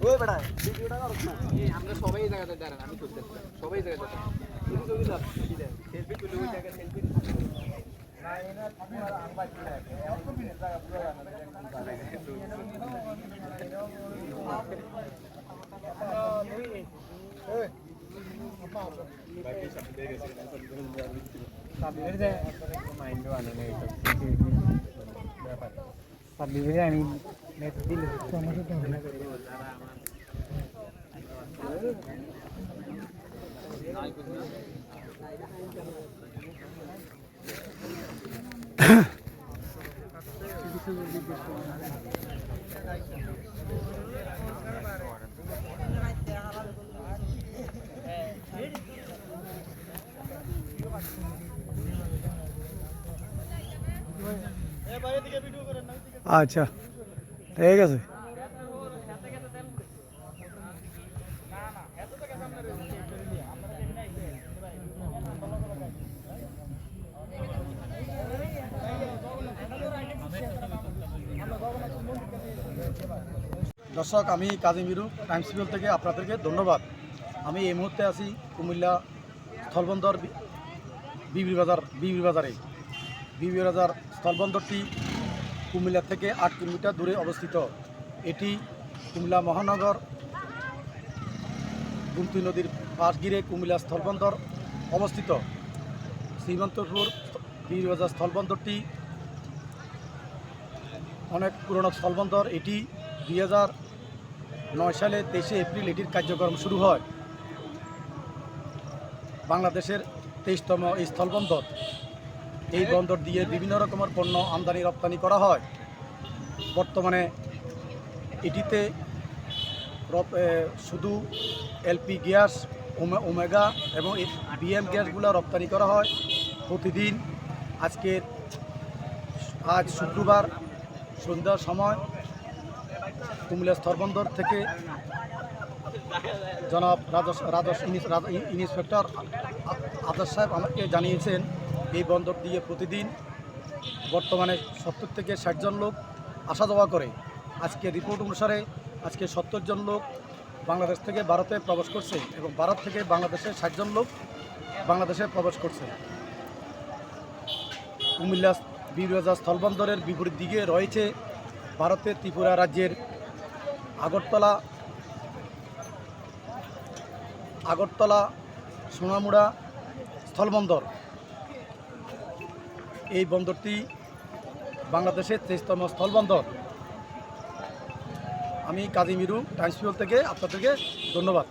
ওই বেটা ভিডিওটা করছ না আমরা সবাই এই জায়গাতে দাঁড়ান আমি তুলতেছি সবাই এই জায়গাতে তুমি ছবি দাও সেলফি তুলে ওই জায়গায় সেলফি না এনা তুমি আর আংবা দিলে এমন তো বিনে জায়গা পুরো আমি নেট দিলে আচ্ছা ঠিক আছে। দর্শক, আমি কাজী মিরু টাইমস পিপল থেকে আপনাদেরকে ধন্যবাদ। আমি এই মুহূর্তে আছি কুমিল্লা স্থলবন্দর বিবির বাজারে। বিবির বাজার স্থলবন্দরটি কুমিল্লা থেকে 8 কিলোমিটার দূরে অবস্থিত। এটি কুমিল্লা মহানগর গুমতি নদীর পাশ ঘিরে কুমিল্লা স্থলবন্দর অবস্থিত। শ্রীমন্তপুর বিবির বাজার স্থলবন্দরটি অনেক পুরনো স্থলবন্দর। এটি 2009 সালে 23শে এপ্রিল এটির কার্যক্রম শুরু হয়। বাংলাদেশের 23তম এই স্থলবন্দর। এই বন্দর দিয়ে বিভিন্ন রকমের পণ্য আমদানি রপ্তানি করা হয়। বর্তমানে এটিতে শুধু এলপি গ্যাস, ওমেগা এবং বিএম গ্যাসগুলো রপ্তানি করা হয় প্রতিদিন। আজ শুক্রবার সন্ধ্যার সময় কুমিল্লা স্থলবন্দর থেকে জনাব ইন্সপেক্টর আদাস সাহেব আমাকে জানিয়েছেন এই বন্দর দিয়ে প্রতিদিন বর্তমানে 70 থেকে 60 জন লোক আসা যাওয়া করে। আজকে রিপোর্ট অনুসারে আজকে 70 জন লোক বাংলাদেশ থেকে ভারতে প্রবেশ করছে এবং ভারত থেকে বাংলাদেশে 60 জন লোক বাংলাদেশে প্রবেশ করছে। কুমিল্লা বিবির বাজার স্থলবন্দরের বিপরীত দিকে রয়েছে ভারতের ত্রিপুরা রাজ্যের আগরতলা সোনামুড়া স্থলবন্দর। এই বন্দরটি বাংলাদেশের 23তম স্থলবন্দর। আমি কাজী মিরু টাইমস পিপল থেকে আপনাদেরকে ধন্যবাদ।